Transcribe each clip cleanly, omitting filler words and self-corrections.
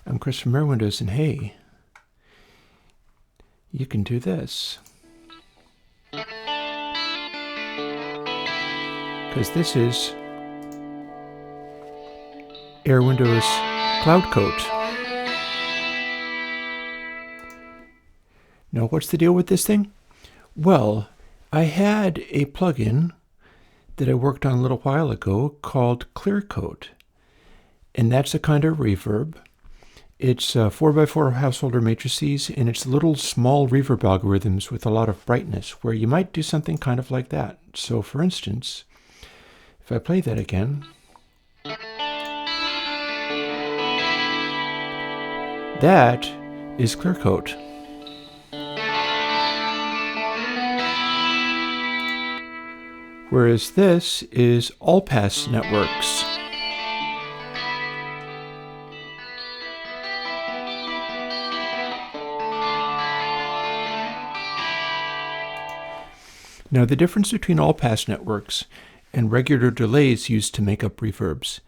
I'm Chris from Airwindows, and hey, you can do this. Because this is Airwindows CloudCoat. Now, what's the deal with this thing? Well, I had a plugin that I worked on a little while ago called ClearCoat, and that's a kind of reverb. It's 4x4 householder matrices, and it's little small reverb algorithms with a lot of brightness, where you might do something kind of like that. So, for instance, if I play that again, that is ClearCoat. Whereas this is all-pass networks. Now, the difference between all-pass networks and regular delays used to make up reverbs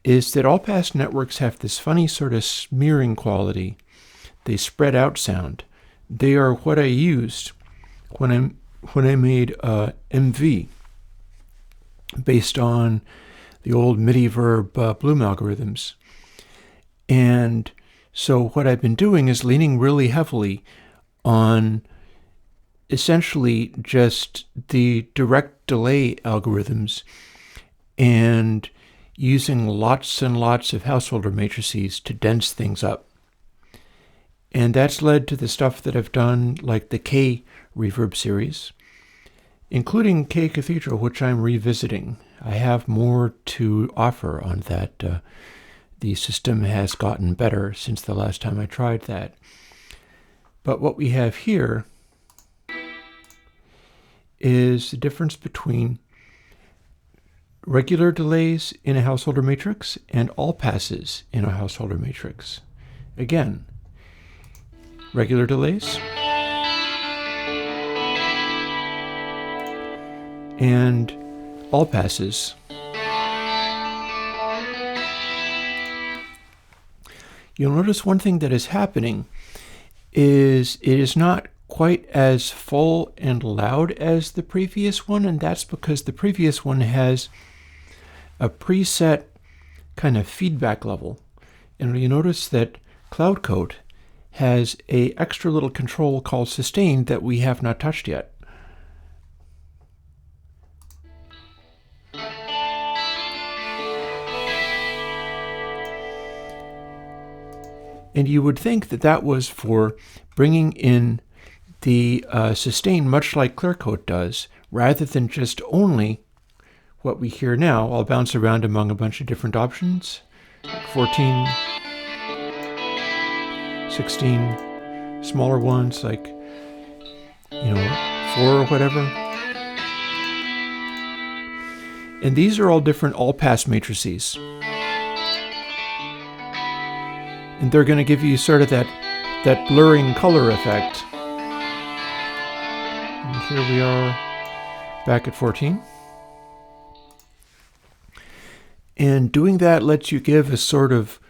is that all-pass networks have this funny sort of smearing quality. They spread out sound. They are what I used when I made MV based on the old MIDI verb Bloom algorithms. And so what I've been doing is leaning really heavily on essentially just the direct delay algorithms and using lots and lots of householder matrices to dense things up. And that's led to the stuff that I've done, like the K reverb series, including K Cathedral, which I'm revisiting. I have more to offer on that. The system has gotten better since the last time I tried that. But what we have here is the difference between regular delays in a householder matrix and all passes in a householder matrix. Again, regular delays and all passes. You'll notice one thing that is happening is it is not quite as full and loud as the previous one, and that's because the previous one has a preset kind of feedback level. And you notice that CloudCoat has an extra little control called sustain that we have not touched yet. And you would think that that was for bringing in the sustain much like ClearCoat does, rather than just only what we hear now. I'll bounce around among a bunch of different options, like 14, 16, smaller ones like, 4 or whatever. And these are all different all-pass matrices. And they're going to give you sort of that blurring color effect. And here we are back at 14. And doing that lets you give a sort of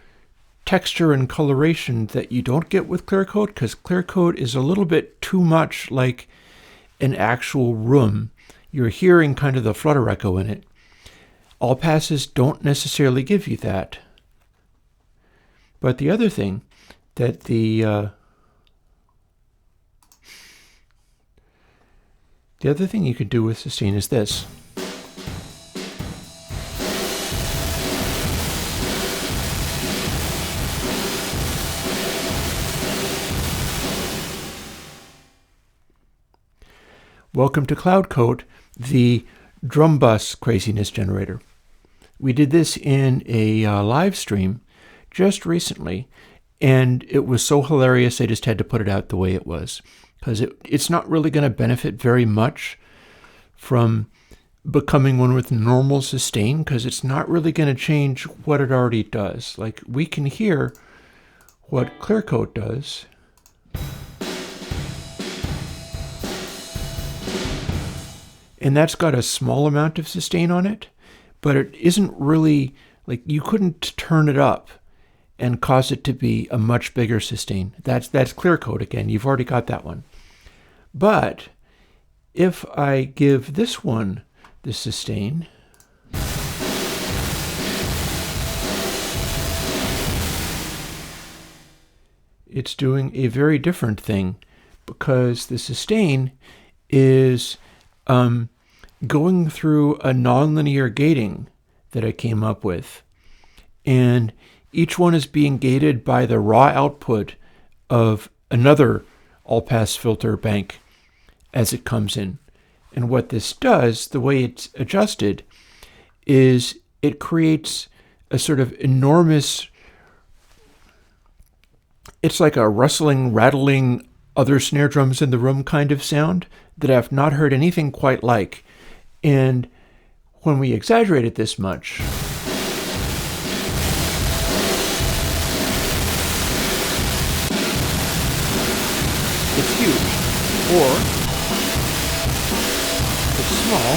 texture and coloration that you don't get with ClearCoat, because ClearCoat is a little bit too much like an actual room. You're hearing kind of the flutter echo in it. All passes don't necessarily give you that. But the other thing that the other thing you can do with sustain is this. Welcome to CloudCoat, the drum bus craziness generator. We did this in a live stream just recently, and it was so hilarious I just had to put it out the way it was, because it's not really going to benefit very much from becoming one with normal sustain, because it's not really going to change what it already does. Like, we can hear what ClearCoat does. And that's got a small amount of sustain on it, but it isn't really, like, you couldn't turn it up and cause it to be a much bigger sustain. That's ClearCoat again. You've already got that one. But if I give this one the sustain, it's doing a very different thing, because the sustain is going through a nonlinear gating that I came up with. And each one is being gated by the raw output of another all-pass filter bank as it comes in. And what this does, the way it's adjusted, is it creates a sort of enormous, it's like a rustling, rattling, other snare drums in the room kind of sound that I've not heard anything quite like. And when we exaggerate it this much, it's huge. Or it's small.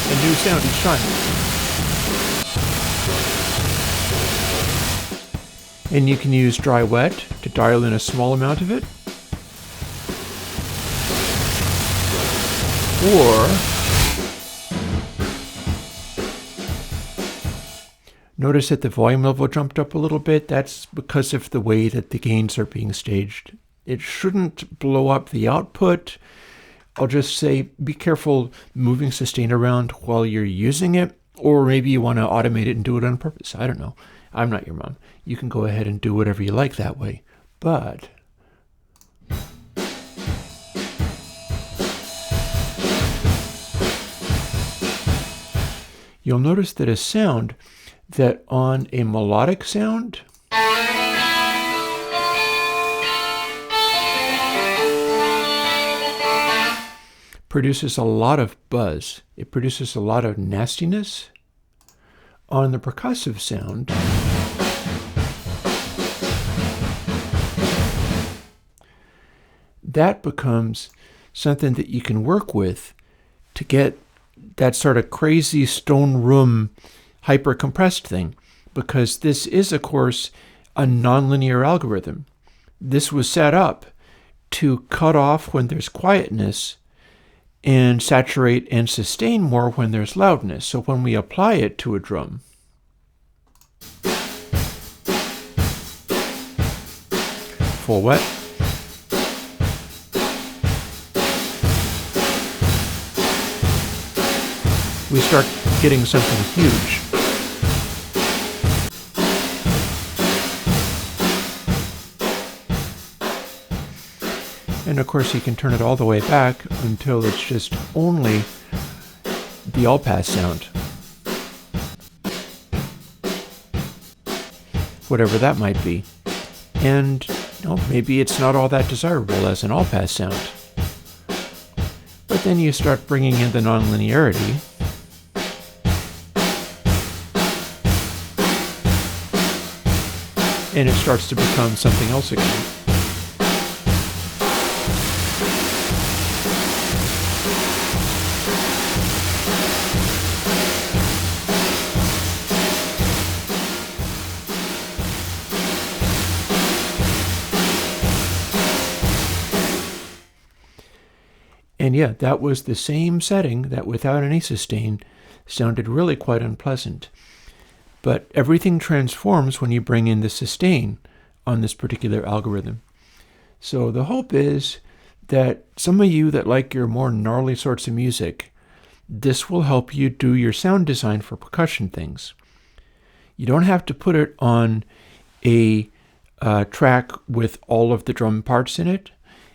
A new sound each time. And you can use dry wet to dial in a small amount of it. Or notice that the volume level jumped up a little bit. That's because of the way that the gains are being staged. It shouldn't blow up the output. I'll just say be careful moving sustain around while you're using it, or maybe you want to automate it and do it on purpose. I don't know. I'm not your mom. You can go ahead and do whatever you like that way. But you'll notice that a sound that on a melodic sound produces a lot of buzz. It produces a lot of nastiness. On the percussive sound, that becomes something that you can work with to get that sort of crazy stone room hyper compressed thing, because this is, of course, a nonlinear algorithm. This was set up to cut off when there's quietness and saturate and sustain more when there's loudness. So when we apply it to a drum, full wet, we start getting something huge. And of course you can turn it all the way back until it's just only the all-pass sound. Whatever that might be. And maybe it's not all that desirable as an all-pass sound. But then you start bringing in the nonlinearity. And it starts to become something else again. And yeah, that was the same setting that without any sustain sounded really quite unpleasant. But everything transforms when you bring in the sustain on this particular algorithm. So the hope is that some of you that like your more gnarly sorts of music, this will help you do your sound design for percussion things. You don't have to put it on a track with all of the drum parts in it.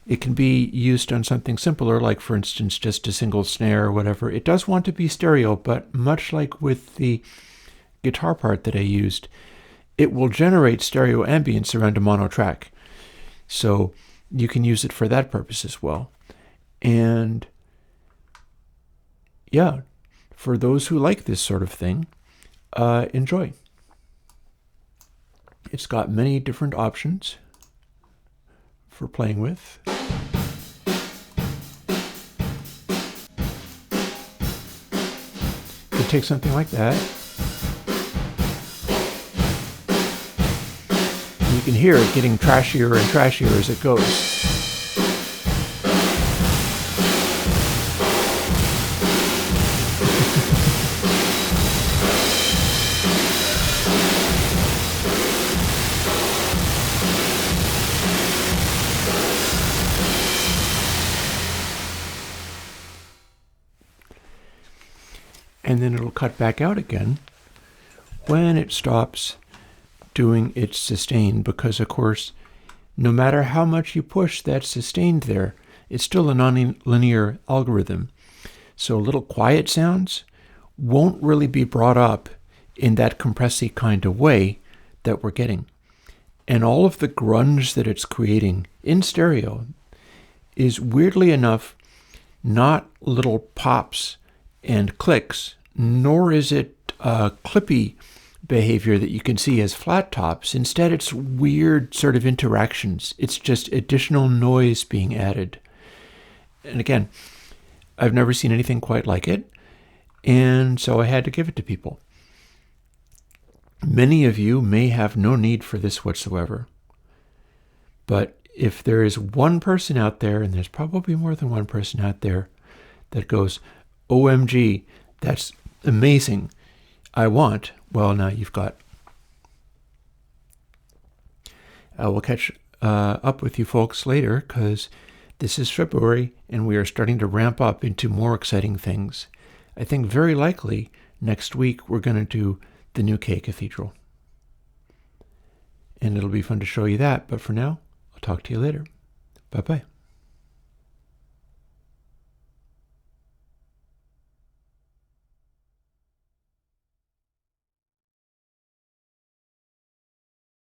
It can be used on something simpler, like, for instance, just a single snare or whatever. It does want to be stereo, but much like with the guitar part that I used, it will generate stereo ambience around a mono track. So you can use it for that purpose as well. And yeah, for those who like this sort of thing, enjoy. It's got many different options for playing with. take something like that. And you can hear it getting trashier and trashier as it goes. And then it'll cut back out again when it stops doing its sustain, because of course, no matter how much you push that sustained there, it's still a nonlinear algorithm. So little quiet sounds won't really be brought up in that compressy kind of way that we're getting. And all of the grunge that it's creating in stereo is, weirdly enough, not little pops and clicks, nor is it clippy behavior that you can see as flat tops. Instead, it's weird sort of interactions. It's just additional noise being added. And again, I've never seen anything quite like it, and so I had to give it to people. Many of you may have no need for this whatsoever, but if there is one person out there, and there's probably more than one person out there, that goes, OMG, that's amazing, I want, well, now you've got. I will catch up with you folks later, because this is February and we are starting to ramp up into more exciting things. I think very likely next week we're going to do the new K Cathedral. And it'll be fun to show you that, but for now, I'll talk to you later. Bye-bye.